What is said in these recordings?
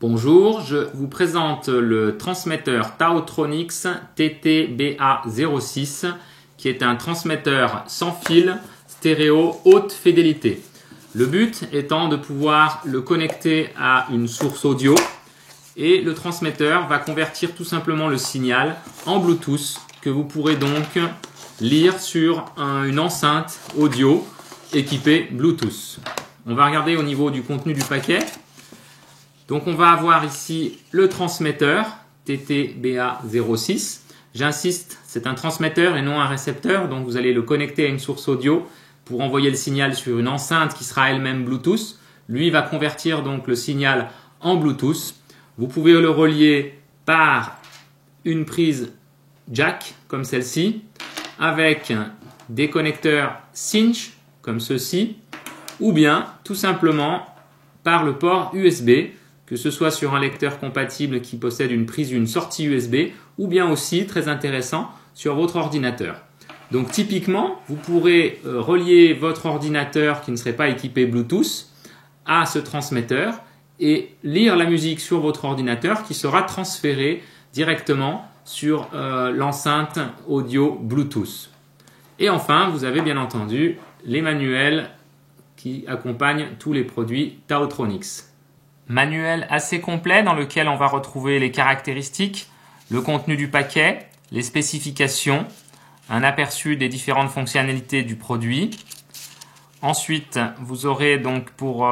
Bonjour, je vous présente le transmetteur Taotronix TT-BA06 qui est un transmetteur sans fil stéréo haute fidélité. Le but étant de pouvoir le connecter à une source audio et le transmetteur va convertir tout simplement le signal en Bluetooth que vous pourrez donc lire sur une enceinte audio équipée Bluetooth. On va regarder au niveau du contenu du paquet. Donc on va avoir ici le transmetteur TT-BA06. J'insiste, c'est un transmetteur et non un récepteur, donc vous allez le connecter à une source audio pour envoyer le signal sur une enceinte qui sera elle-même Bluetooth. Lui va convertir donc le signal en Bluetooth. Vous pouvez le relier par une prise jack comme celle-ci, avec des connecteurs cinch comme ceux-ci, ou bien tout simplement par le port USB, que ce soit sur un lecteur compatible qui possède une prise, une sortie USB, ou bien aussi, très intéressant, sur votre ordinateur. Donc typiquement, vous pourrez relier votre ordinateur qui ne serait pas équipé Bluetooth à ce transmetteur et lire la musique sur votre ordinateur qui sera transférée directement sur l'enceinte audio Bluetooth. Et enfin, vous avez bien entendu les manuels qui accompagnent tous les produits Taotronix. Manuel assez complet dans lequel on va retrouver les caractéristiques, le contenu du paquet, les spécifications, un aperçu des différentes fonctionnalités du produit. Ensuite, vous aurez donc pour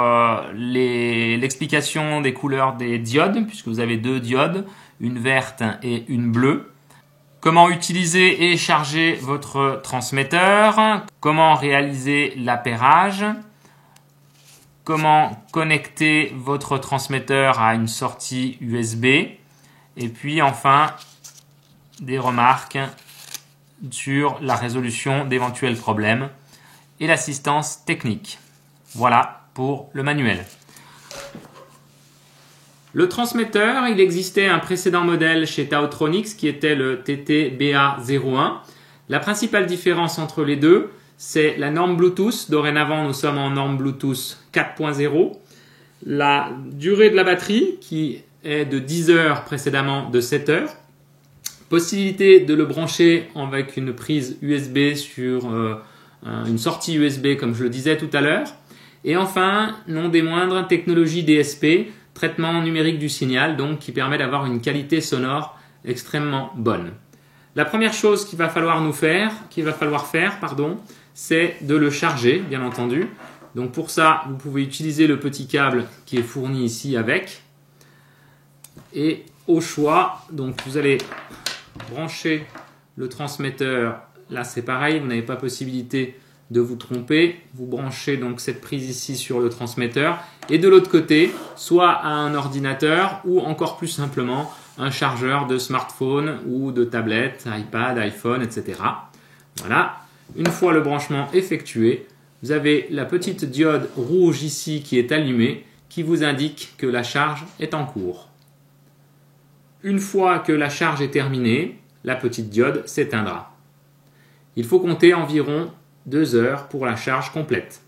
l'explication des couleurs des diodes, puisque vous avez deux diodes, une verte et une bleue. Comment utiliser et charger votre transmetteur, comment réaliser l'appairage, comment connecter votre transmetteur à une sortie USB et puis enfin des remarques sur la résolution d'éventuels problèmes et l'assistance technique. Voilà pour le manuel. Le transmetteur, il existait un précédent modèle chez Taotronix qui était le TT-BA01. La principale différence entre les deux, c'est la norme Bluetooth. Dorénavant, nous sommes en norme Bluetooth 4.0. La durée de la batterie, qui est de 10 heures précédemment de 7 heures. Possibilité de le brancher avec une prise USB sur une sortie USB, comme je le disais tout à l'heure. Et enfin, non des moindres, technologie DSP, traitement numérique du signal, donc qui permet d'avoir une qualité sonore extrêmement bonne. La première chose qu'il va falloir faire, c'est de le charger, bien entendu. Donc pour ça, vous pouvez utiliser le petit câble qui est fourni ici avec. Et au choix, donc vous allez brancher le transmetteur. Là, c'est pareil, vous n'avez pas possibilité de vous tromper. Vous branchez donc cette prise ici sur le transmetteur. Et de l'autre côté, soit à un ordinateur ou encore plus simplement un chargeur de smartphone ou de tablette, iPad, iPhone, etc. Voilà. Une fois le branchement effectué, vous avez la petite diode rouge ici qui est allumée, qui vous indique que la charge est en cours. Une fois que la charge est terminée, la petite diode s'éteindra. Il faut compter environ 2 heures pour la charge complète.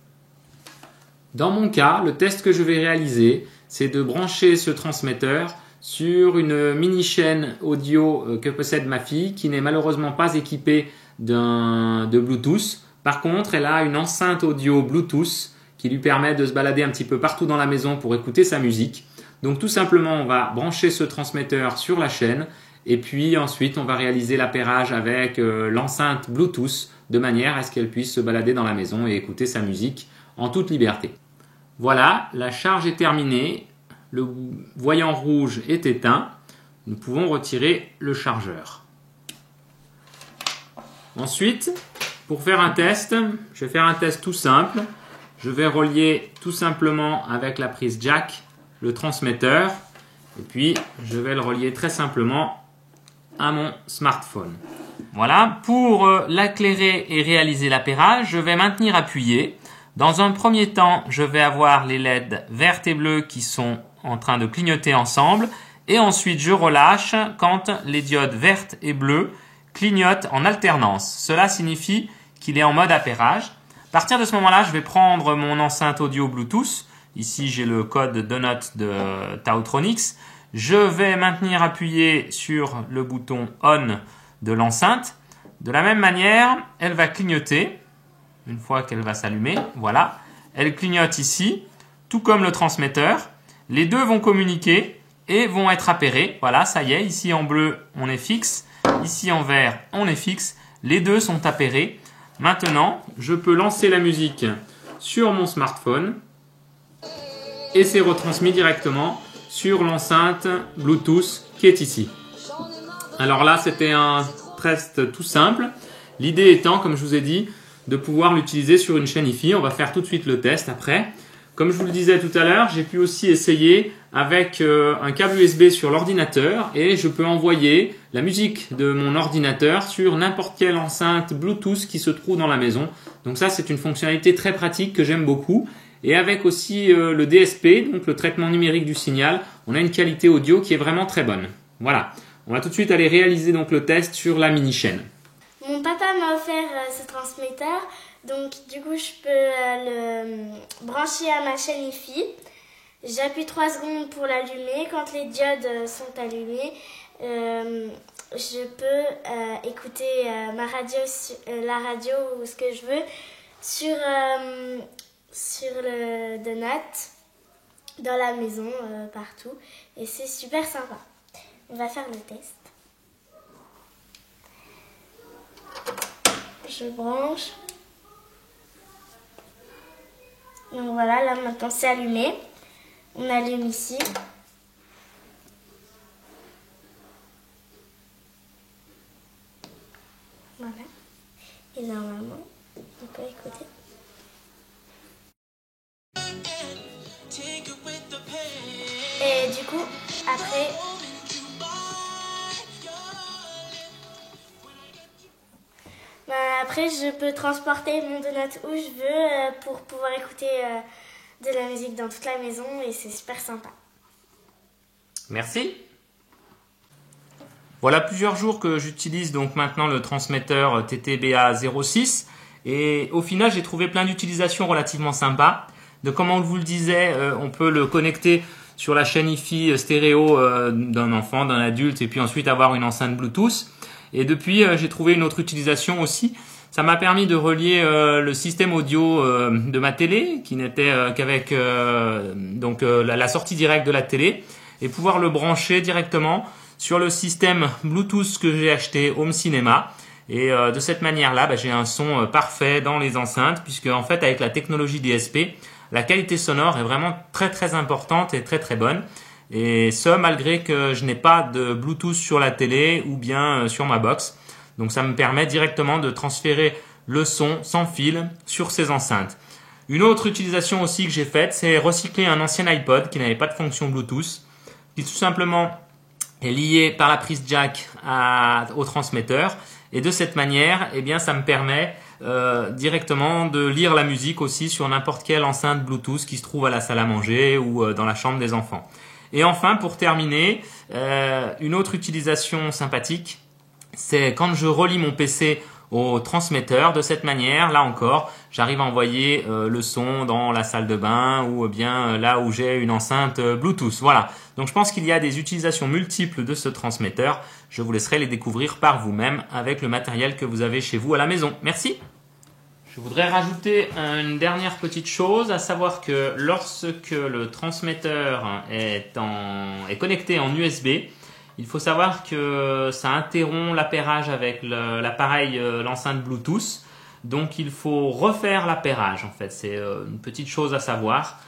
Dans mon cas, le test que je vais réaliser, c'est de brancher ce transmetteur sur une mini chaîne audio que possède ma fille, qui n'est malheureusement pas équipée de Bluetooth. Par contre, elle a une enceinte audio Bluetooth qui lui permet de se balader un petit peu partout dans la maison pour écouter sa musique. Donc tout simplement, on va brancher ce transmetteur sur la chaîne et puis ensuite on va réaliser l'appairage avec l'enceinte Bluetooth de manière à ce qu'elle puisse se balader dans la maison et écouter sa musique en toute liberté. Voilà, la charge est terminée, le voyant rouge est éteint, nous pouvons retirer le chargeur. Ensuite, pour faire un test, je vais faire un test tout simple. Je vais relier tout simplement avec la prise jack le transmetteur et puis je vais le relier très simplement à mon smartphone. Voilà, pour l'éclairer et réaliser l'appairage, je vais maintenir appuyé. Dans un premier temps, je vais avoir les LED vertes et bleues qui sont en train de clignoter ensemble et ensuite je relâche quand les diodes vertes et bleues clignotent en alternance. Cela signifie qu'il est en mode appairage. À partir de ce moment-là, je vais prendre mon enceinte audio Bluetooth, Ici, j'ai le code de note de Taotronics. Je vais maintenir appuyé sur le bouton On de l'enceinte. De la même manière, elle va clignoter une fois qu'elle va s'allumer. Voilà, elle clignote ici, tout comme le transmetteur. Les deux vont communiquer et vont être appairés. Voilà, ça y est, ici en bleu, on est fixe. Ici en vert, on est fixe. Les deux sont appairés. Maintenant, je peux lancer la musique sur mon smartphone et c'est retransmis directement sur l'enceinte Bluetooth qui est ici. Alors là, c'était un test tout simple. L'idée étant, comme je vous ai dit, de pouvoir l'utiliser sur une chaîne Hi-Fi. On va faire tout de suite le test après. Comme je vous le disais tout à l'heure, j'ai pu aussi essayer avec un câble USB sur l'ordinateur et je peux envoyer la musique de mon ordinateur sur n'importe quelle enceinte Bluetooth qui se trouve dans la maison. Donc ça, c'est une fonctionnalité très pratique que j'aime beaucoup. Et avec aussi le DSP, donc le traitement numérique du signal, on a une qualité audio qui est vraiment très bonne. Voilà, on va tout de suite aller réaliser donc le test sur la mini-chaîne. Mon papa m'a offert ce transmetteur, donc du coup je peux le brancher à ma chaîne Hi-Fi. J'appuie 3 secondes pour l'allumer. Quand les diodes sont allumées, je peux écouter ma radio, la radio ou ce que je veux sur le donut dans la maison, partout. Et c'est super sympa. On va faire le test. Je branche. Donc voilà, là maintenant c'est allumé. On allume ici. Voilà. Et normalement, on peut écouter. Et du coup, après... Après, je peux transporter mon donut où je veux pour pouvoir écouter de la musique dans toute la maison et c'est super sympa. Merci. Voilà plusieurs jours que j'utilise donc maintenant le transmetteur TTBA06 et au final j'ai trouvé plein d'utilisations relativement sympas. De comme on vous le disait, on peut le connecter sur la chaîne Hi-Fi stéréo d'un enfant, d'un adulte et puis ensuite avoir une enceinte Bluetooth. Et depuis, j'ai trouvé une autre utilisation aussi. Ça m'a permis de relier le système audio de ma télé, qui n'était qu'avec la sortie directe de la télé, et pouvoir le brancher directement sur le système Bluetooth que j'ai acheté Home Cinema. Et de cette manière-là, j'ai un son parfait dans les enceintes, puisque en fait, avec la technologie DSP, la qualité sonore est vraiment très très importante et très très bonne. Et ce, malgré que je n'ai pas de Bluetooth sur la télé ou bien sur ma box. Donc ça me permet directement de transférer le son sans fil sur ces enceintes. Une autre utilisation aussi que j'ai faite, c'est recycler un ancien iPod qui n'avait pas de fonction Bluetooth, qui tout simplement est lié par la prise jack au transmetteur. Et de cette manière, eh bien, ça me permet directement de lire la musique aussi sur n'importe quelle enceinte Bluetooth qui se trouve à la salle à manger ou dans la chambre des enfants. Et enfin, pour terminer, une autre utilisation sympathique, c'est quand je relie mon PC au transmetteur. De cette manière, là encore, j'arrive à envoyer le son dans la salle de bain ou bien là où j'ai une enceinte Bluetooth. Voilà. Donc je pense qu'il y a des utilisations multiples de ce transmetteur. Je vous laisserai les découvrir par vous-même avec le matériel que vous avez chez vous à la maison. Merci. Je voudrais rajouter une dernière petite chose, à savoir que lorsque le transmetteur est connecté en USB, il faut savoir que ça interrompt l'appairage avec l'appareil, l'enceinte Bluetooth. Donc il faut refaire l'appairage en fait, c'est une petite chose à savoir.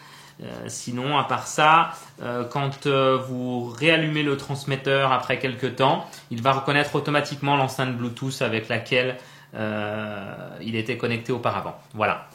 Sinon, à part ça, quand vous réallumez le transmetteur après quelques temps, il va reconnaître automatiquement l'enceinte Bluetooth avec laquelle il était connecté auparavant. Voilà.